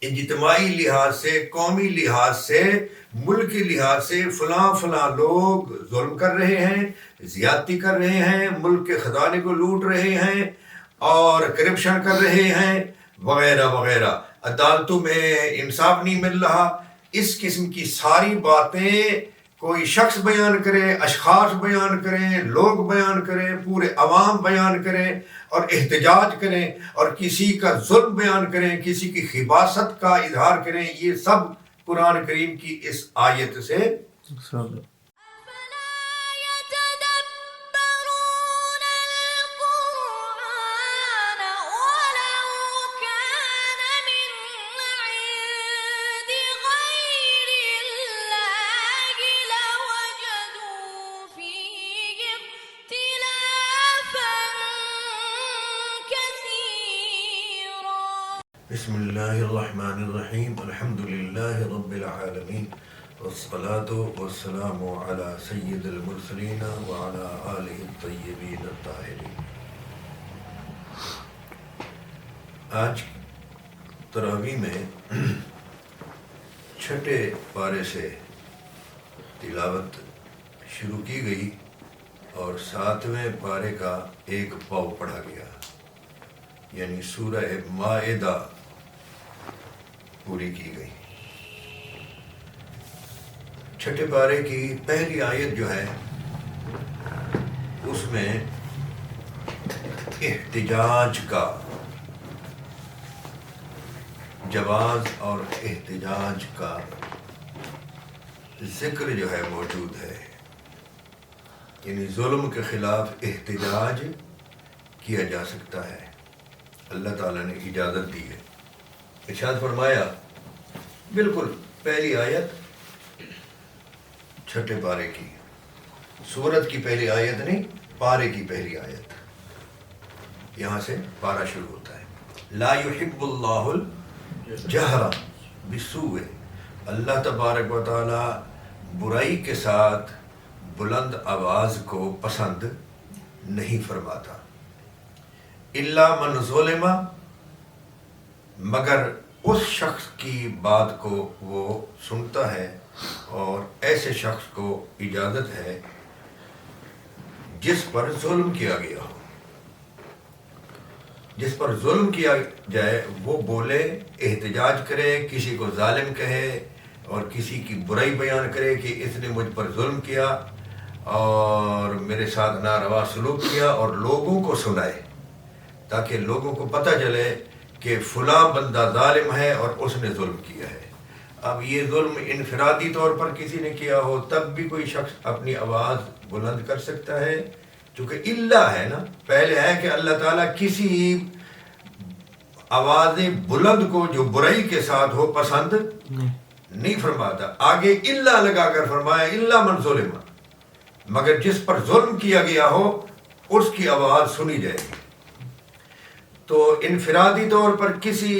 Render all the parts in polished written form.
اجتماعی لحاظ سے، قومی لحاظ سے، ملکی لحاظ سے فلاں لوگ ظلم کر رہے ہیں، زیادتی کر رہے ہیں، ملک کے خزانے کو لوٹ رہے ہیں اور کرپشن کر رہے ہیں وغیرہ وغیرہ، عدالتوں میں انصاف نہیں مل رہا۔ اس قسم کی ساری باتیں کوئی شخص بیان کرے، اشخاص بیان کریں، لوگ بیان کریں، پورے عوام بیان کریں اور احتجاج کریں اور کسی کا ظلم بیان کریں، کسی کی خباثت کا اظہار کریں، یہ سب قرآن کریم کی اس آیت سے بسم اللہ الرحمن الرحیم الحمد للہ رب العالمین والصلاة والسلام علی سید المرسلین وعلی آلہ الطیبین الطاہرین۔ آج تراویح میں چھٹے پارے سے تلاوت شروع کی گئی اور 7ویں پارے کا ایک پاؤ پڑھا گیا، یعنی سورہ مائدہ پوری کی گئی۔ چھٹے پارے کی پہلی آیت جو ہے اس میں احتجاج کا جواز اور احتجاج کا ذکر جو ہے موجود ہے، یعنی ظلم کے خلاف احتجاج کیا جا سکتا ہے، اللہ تعالیٰ نے اجازت دی ہے۔ ارشاد فرمایا، بالکل پہلی آیت چھٹے پارے کی، سورت کی پہلی آیت نہیں، پارے کی پہلی آیت، یہاں سے پارہ شروع ہوتا ہے۔ لا يحب اللہ الجہر بالسوء، اللہ تبارک و تعالی برائی کے ساتھ بلند آواز کو پسند نہیں فرماتا۔ الا من ظلم، مگر اس شخص کی بات کو وہ سنتا ہے اور ایسے شخص کو اجازت ہے جس پر ظلم کیا گیا ہو، جس پر ظلم کیا جائے وہ بولے، احتجاج کرے، کسی کو ظالم کہے اور کسی کی برائی بیان کرے کہ اس نے مجھ پر ظلم کیا اور میرے ساتھ ناروا سلوک کیا، اور لوگوں کو سنائے تاکہ لوگوں کو پتہ چلے کہ فلاں بندہ ظالم ہے اور اس نے ظلم کیا ہے۔ اب یہ ظلم انفرادی طور پر کسی نے کیا ہو تب بھی کوئی شخص اپنی آواز بلند کر سکتا ہے، چونکہ اللہ ہے نا، پہلے ہے کہ اللہ تعالیٰ کسی آواز بلند کو جو برائی کے ساتھ ہو پسند نہیں فرماتا، آگے اللہ لگا کر فرمایا الا من ظلم، مگر جس پر ظلم کیا گیا ہو اس کی آواز سنی جائے گی۔ تو انفرادی طور پر کسی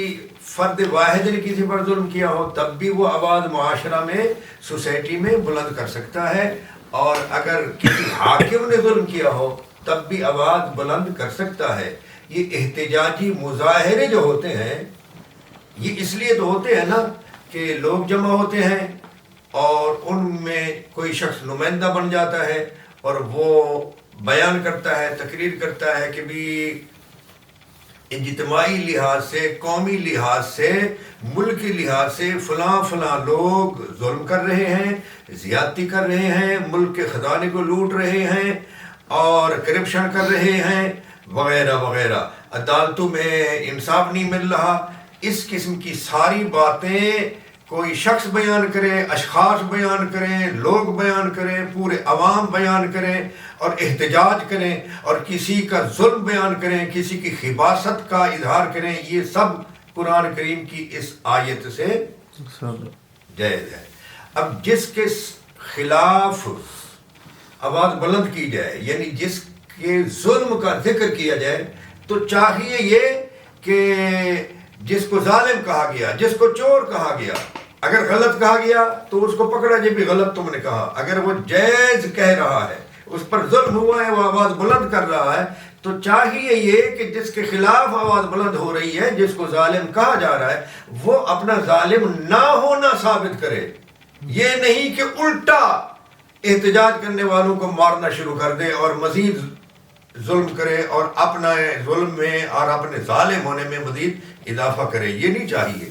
فرد واحد نے کسی پر ظلم کیا ہو تب بھی وہ آواز معاشرہ میں، سوسائٹی میں بلند کر سکتا ہے، اور اگر کسی حاکم نے ظلم کیا ہو تب بھی آواز بلند کر سکتا ہے۔ یہ احتجاجی مظاہرے جو ہوتے ہیں یہ اس لیے تو ہوتے ہیں نا کہ لوگ جمع ہوتے ہیں اور ان میں کوئی شخص نمائندہ بن جاتا ہے اور وہ بیان کرتا ہے، تقریر کرتا ہے کہ بھی اجتماعی لحاظ سے، قومی لحاظ سے، ملکی لحاظ سے فلاں لوگ ظلم کر رہے ہیں، زیادتی کر رہے ہیں، ملک کے خزانے کو لوٹ رہے ہیں اور کرپشن کر رہے ہیں وغیرہ وغیرہ، عدالتوں میں انصاف نہیں مل رہا۔ اس قسم کی ساری باتیں کوئی شخص بیان کرے، اشخاص بیان کریں، لوگ بیان کریں، پورے عوام بیان کریں اور احتجاج کریں اور کسی کا ظلم بیان کریں، کسی کی خباثت کا اظہار کریں، یہ سب قرآن کریم کی اس آیت سے جائز ہے۔ اب جس کے خلاف آواز بلند کی جائے، یعنی جس کے ظلم کا ذکر کیا جائے، تو چاہیے یہ کہ جس کو ظالم کہا گیا، جس کو چور کہا گیا، اگر غلط کہا گیا تو اس کو پکڑا جائے بھی غلط تم نے کہا، اگر وہ جائز کہہ رہا ہے، اس پر ظلم ہوا ہے، وہ آواز بلند کر رہا ہے، تو چاہیے یہ کہ جس کے خلاف آواز بلند ہو رہی ہے، جس کو ظالم کہا جا رہا ہے، وہ اپنا ظالم نہ ہونا ثابت کرے، یہ نہیں کہ الٹا احتجاج کرنے والوں کو مارنا شروع کر دے اور مزید ظلم کرے اور اپنا ظلم میں اور اپنے ظالم ہونے میں مزید اضافہ کرے. یہ نہیں چاہیے.